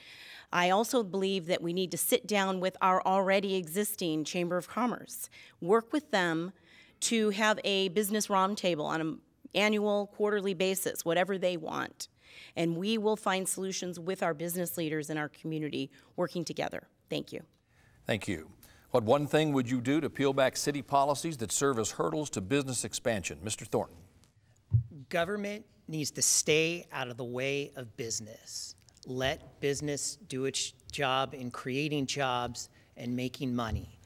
Speaker 7: I also believe that we need to sit down with our already existing Chamber of Commerce, work with them to have a business roundtable on an annual, quarterly basis, whatever they want. And we will find solutions with our business leaders in our community working together. Thank you.
Speaker 1: Thank you. What one thing would you do to peel back city policies that serve as hurdles to business expansion? Mr. Thornton.
Speaker 8: Government needs to stay out of the way of business. Let business do its job in creating jobs and making money.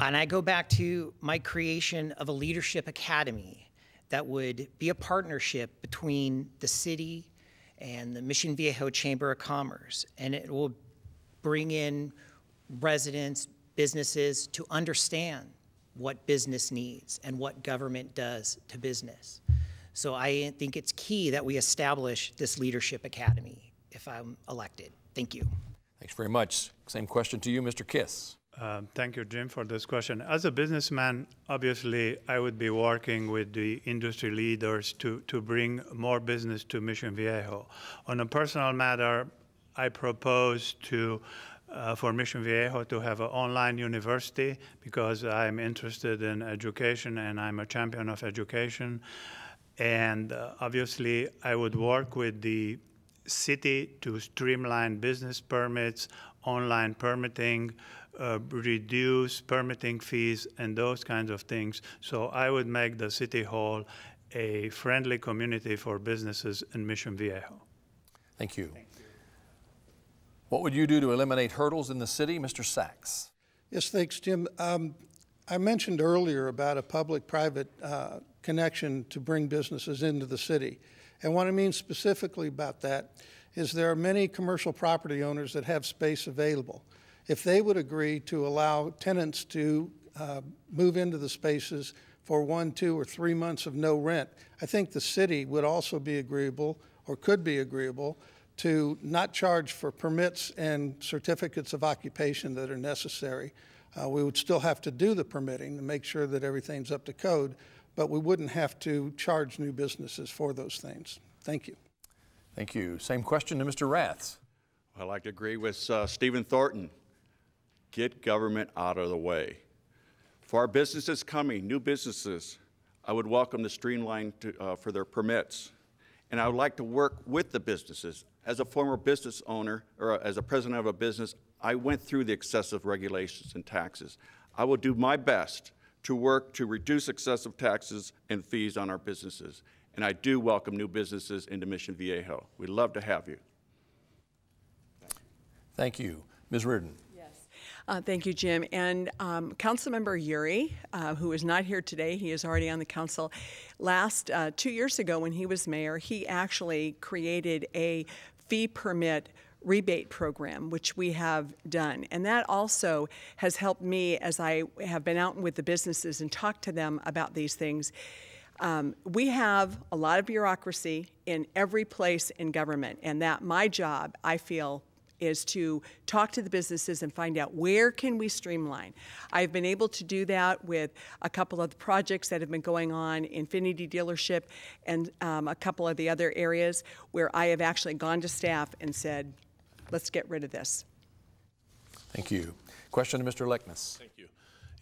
Speaker 8: And I go back to my creation of a leadership academy that would be a partnership between the city and the Mission Viejo Chamber of Commerce. And it will bring in residents, businesses to understand what business needs and what government does to business. So I think it's key that we establish this leadership academy if I'm elected. Thank you.
Speaker 1: Thanks very much. Same question to you, Mr. Kiss.
Speaker 9: Thank you, Jim, for this question. As a businessman, obviously, I would be working with the industry leaders to bring more business to Mission Viejo. On a personal matter, I propose for Mission Viejo to have an online university because I'm interested in education and I'm a champion of education. And obviously, I would work with the city to streamline business permits, online permitting, reduce permitting fees and those kinds of things. So I would make the City Hall a friendly community for businesses in Mission Viejo.
Speaker 1: Thank you. What would you do to eliminate hurdles in the city? Mr. Sachs.
Speaker 2: Yes, thanks, Jim. I mentioned earlier about a public-private connection to bring businesses into the city. And what I mean specifically about that is there are many commercial property owners that have space available. If they would agree to allow tenants to move into the spaces for 1, 2, or 3 months of no rent, I think the city would also be agreeable, or could be agreeable, to not charge for permits and certificates of occupation that are necessary. We would still have to do the permitting to make sure that everything's up to code, but we wouldn't have to charge new businesses for those things. Thank you.
Speaker 1: Thank you. Same question to Mr. Raths.
Speaker 3: I'd like to agree with Stephen Thornton. Get government out of the way. For our businesses coming, new businesses, I would welcome the streamline for their permits. And I would like to work with the businesses. As a former business owner, or as a president of a business, I went through the excessive regulations and taxes. I will do my best to work to reduce excessive taxes and fees on our businesses. And I do welcome new businesses into Mission Viejo. We'd love to have you.
Speaker 1: Thank you. Ms. Reardon.
Speaker 4: Thank you, Jim. And Councilmember Uri, who is not here today, he is already on the council. 2 years ago when he was mayor, he actually created a fee permit rebate program, which we have done. And that also has helped me as I have been out with the businesses and talked to them about these things. We have a lot of bureaucracy in every place in government, and that my job, I feel, is to talk to the businesses and find out where can we streamline. I've been able to do that with a couple of the projects that have been going on, Infinity Dealership, and a couple of the other areas where I have actually gone to staff and said, let's get rid of this.
Speaker 1: Thank you. Question to Mr. Leckness.
Speaker 5: Thank you.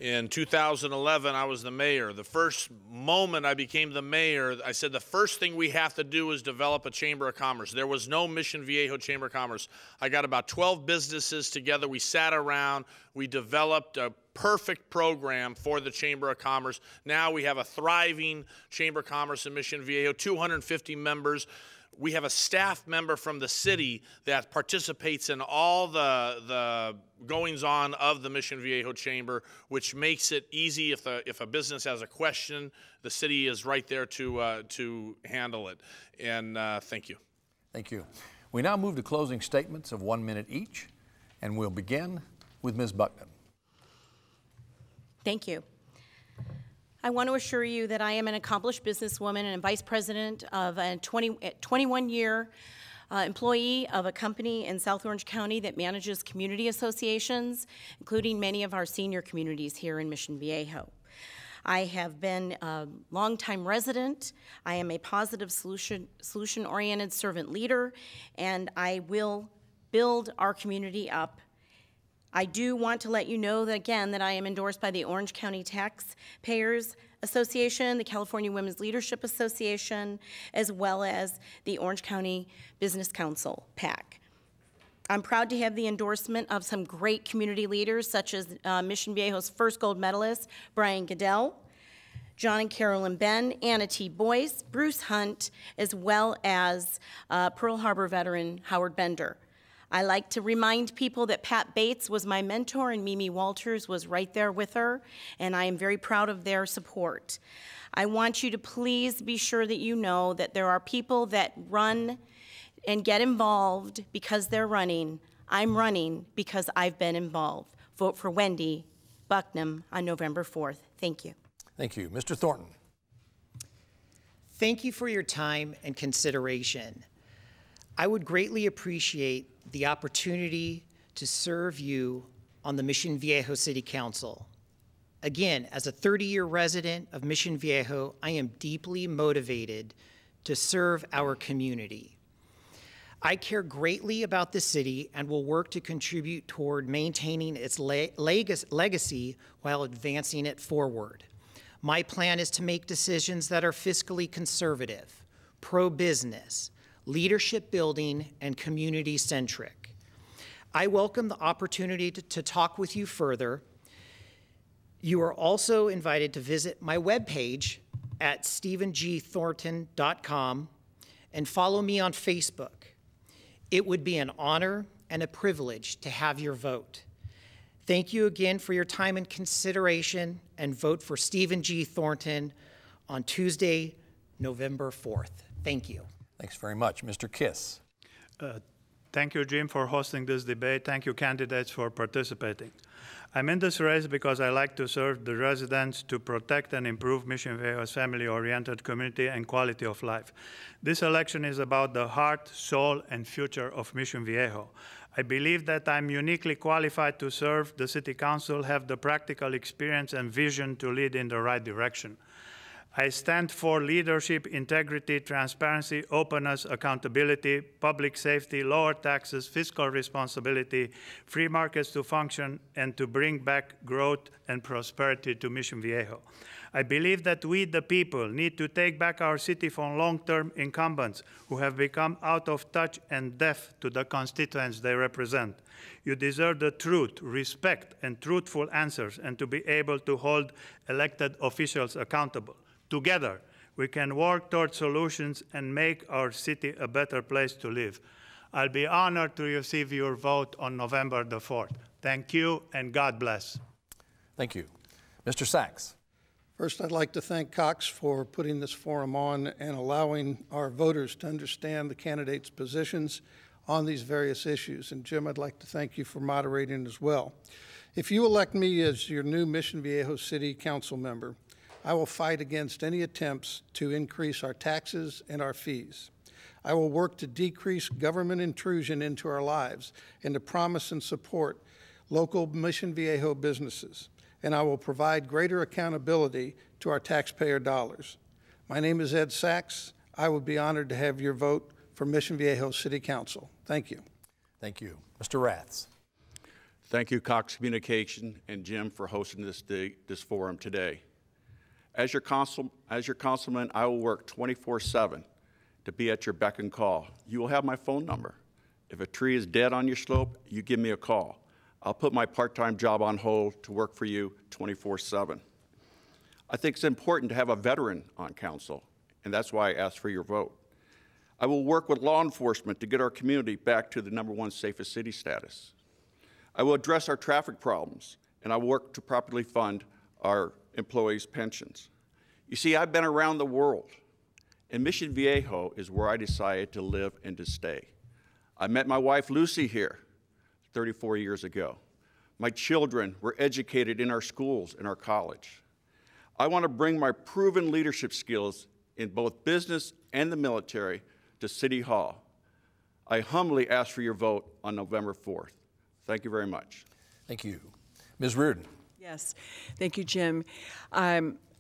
Speaker 5: In 2011, I was the mayor. The first moment I became the mayor, I said the first thing we have to do is develop a Chamber of Commerce. There was no Mission Viejo Chamber of Commerce. I got about 12 businesses together. We sat around. We developed a perfect program for the Chamber of Commerce. Now we have a thriving Chamber of Commerce in Mission Viejo, 250 members. We have a staff member from the city that participates in all the goings-on of the Mission Viejo Chamber, which makes it easy if a business has a question, the city is right there to handle it. And thank you.
Speaker 1: Thank you. We now move to closing statements of 1 minute each, and we'll begin with Ms. Bucknam.
Speaker 7: Thank you. I want to assure you that I am an accomplished businesswoman and vice president of a 21-year employee of a company in South Orange County that manages community associations, including many of our senior communities here in Mission Viejo. I have been a longtime resident. I am a positive solution-oriented servant leader, and I will build our community up. I do want to let you know that, again, that I am endorsed by the Orange County Taxpayers Association, the California Women's Leadership Association, as well as the Orange County Business Council, PAC. I'm proud to have the endorsement of some great community leaders, such as Mission Viejo's first gold medalist, Brian Goodell, John and Carolyn Ben, Anna T. Boyce, Bruce Hunt, as well as Pearl Harbor veteran Howard Bender. I like to remind people that Pat Bates was my mentor and Mimi Walters was right there with her, and I am very proud of their support. I want you to please be sure that you know that there are people that run and get involved because they're running. I'm running because I've been involved. Vote for Wendy Bucknam on November 4th. Thank you.
Speaker 1: Thank you. Mr. Thornton.
Speaker 8: Thank you for your time and consideration. I would greatly appreciate the opportunity to serve you on the Mission Viejo City Council. Again, as a 30-year resident of Mission Viejo, I am deeply motivated to serve our community. I care greatly about the city and will work to contribute toward maintaining its legacy while advancing it forward. My plan is to make decisions that are fiscally conservative, pro-business, leadership building, and community-centric. I welcome the opportunity to talk with you further. You are also invited to visit my webpage at stephengthornton.com and follow me on Facebook. It would be an honor and a privilege to have your vote. Thank you again for your time and consideration, and vote for Stephen G. Thornton on Tuesday, November 4th. Thank you.
Speaker 1: Thanks very much. Mr. Kiss.
Speaker 9: Thank you, Jim, for hosting this debate. Thank you, candidates, for participating. I'm in this race because I like to serve the residents, to protect and improve Mission Viejo's family-oriented community and quality of life. This election is about the heart, soul, and future of Mission Viejo. I believe that I'm uniquely qualified to serve the City Council, have the practical experience and vision to lead in the right direction. I stand for leadership, integrity, transparency, openness, accountability, public safety, lower taxes, fiscal responsibility, free markets to function, and to bring back growth and prosperity to Mission Viejo. I believe that we, the people, need to take back our city from long-term incumbents who have become out of touch and deaf to the constituents they represent. You deserve the truth, respect, and truthful answers, and to be able to hold elected officials accountable. Together, we can work toward solutions and make our city a better place to live. I'll be honored to receive your vote on November the 4th. Thank you, and God bless.
Speaker 1: Thank you. Mr. Sachs.
Speaker 2: First, I'd like to thank Cox for putting this forum on and allowing our voters to understand the candidates' positions on these various issues. And Jim, I'd like to thank you for moderating as well. If you elect me as your new Mission Viejo City Council member, I will fight against any attempts to increase our taxes and our fees. I will work to decrease government intrusion into our lives and to promise and support local Mission Viejo businesses. And I will provide greater accountability to our taxpayer dollars. My name is Ed Sachs. I would be honored to have your vote for Mission Viejo City Council. Thank you.
Speaker 1: Thank you. Mr. Raths.
Speaker 3: Thank you, Cox Communication and Jim, for hosting this forum today. As your councilman, I will work 24/7 to be at your beck and call. You will have my phone number. If a tree is dead on your slope, you give me a call. I'll put my part-time job on hold to work for you 24/7. I think it's important to have a veteran on council, and that's why I asked for your vote. I will work with law enforcement to get our community back to the #1 safest city status. I will address our traffic problems, and I will work to properly fund our employees' pensions. You see, I've been around the world, and Mission Viejo is where I decided to live and to stay. I met my wife, Lucy, here 34 years ago. My children were educated in our schools and our college. I want to bring my proven leadership skills in both business and the military to City Hall. I humbly ask for your vote on November 4th. Thank you very much.
Speaker 1: Thank you. Ms. Reardon.
Speaker 4: Yes, thank you, Jim.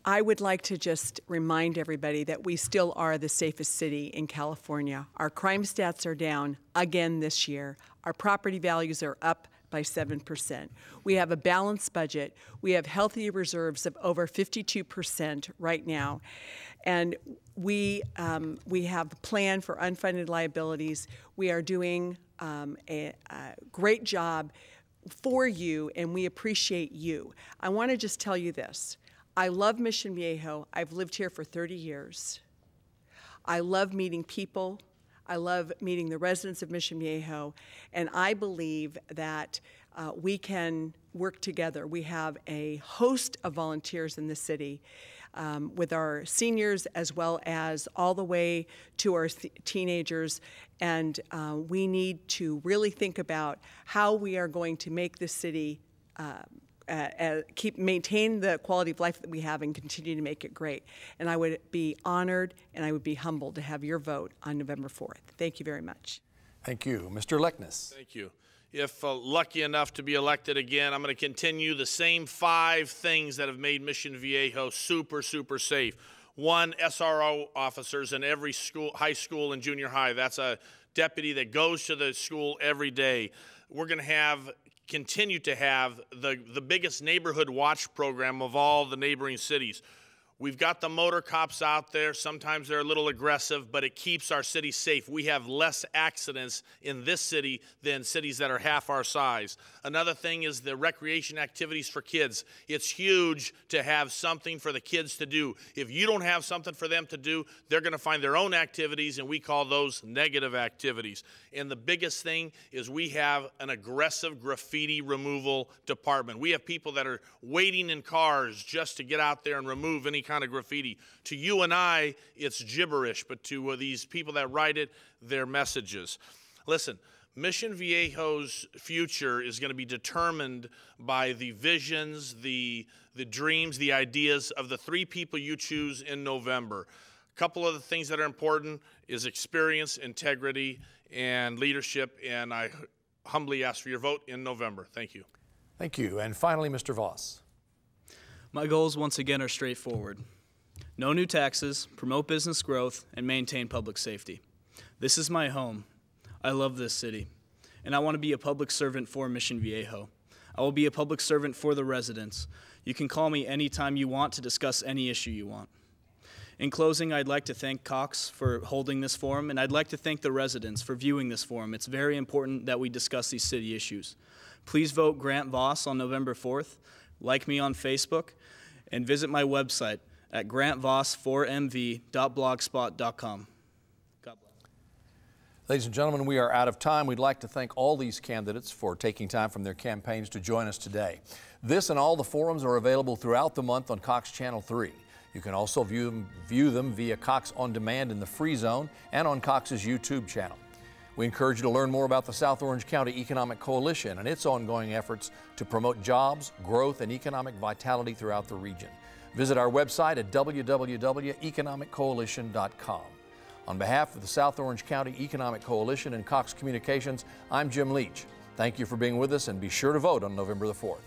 Speaker 4: I would like to just remind everybody that we still are the safest city in California. Our crime stats are down again this year. Our property values are up by 7%. We have a balanced budget. We have healthy reserves of over 52% right now. And we have a plan for unfunded liabilities. We are doing a great job for you, and we appreciate you. I want to just tell you this. I love Mission Viejo. I've lived here for 30 years. I love meeting people. I love meeting the residents of Mission Viejo, and I believe that we can work together. We have a host of volunteers in the city with our seniors as well as all the way to our teenagers, and we need to really think about how we are going to make this city maintain the quality of life that we have and continue to make it great. And I would be honored and I would be humbled to have your vote on November 4th. Thank you very much.
Speaker 1: Thank you. Mr. Leckness.
Speaker 5: Thank you. If lucky enough to be elected again, I'm going to continue the same 5 things that have made Mission Viejo super, super safe. 1, SRO officers in every school, high school and junior high. That's a deputy that goes to the school every day. We're going to continue to have the biggest neighborhood watch program of all the neighboring cities. We've got the motor cops out there. Sometimes they're a little aggressive, but it keeps our city safe. We have less accidents in this city than cities that are half our size. Another thing is the recreation activities for kids. It's huge to have something for the kids to do. If you don't have something for them to do, they're going to find their own activities, and we call those negative activities. And the biggest thing is we have an aggressive graffiti removal department. We have people that are waiting in cars just to get out there and remove any kind of graffiti. To you and I, it's gibberish, but to these people that write it, they're messages. Listen, Mission Viejo's future is going to be determined by the visions, the dreams, the ideas of the 3 people you choose in November. A couple of the things that are important is experience, integrity, and leadership, and I humbly ask for your vote in November. Thank you.
Speaker 1: Thank you. And finally, Mr. Voss.
Speaker 6: My goals, once again, are straightforward. No new taxes, promote business growth, and maintain public safety. This is my home. I love this city, and I want to be a public servant for Mission Viejo. I will be a public servant for the residents. You can call me anytime you want to discuss any issue you want. In closing, I'd like to thank Cox for holding this forum, and I'd like to thank the residents for viewing this forum. It's very important that we discuss these city issues. Please vote Grant Voss on November 4th. Like me on Facebook, and visit my website at grantvoss4mv.blogspot.com. God bless.
Speaker 1: Ladies and gentlemen, we are out of time. We'd like to thank all these candidates for taking time from their campaigns to join us today. This and all the forums are available throughout the month on Cox Channel 3. You can also view them via Cox On Demand in the Free Zone and on Cox's YouTube channel. We encourage you to learn more about the South Orange County Economic Coalition and its ongoing efforts to promote jobs, growth, and economic vitality throughout the region. Visit our website at www.economiccoalition.com. On behalf of the South Orange County Economic Coalition and Cox Communications, I'm Jim Leach. Thank you for being with us, and be sure to vote on November the 4th.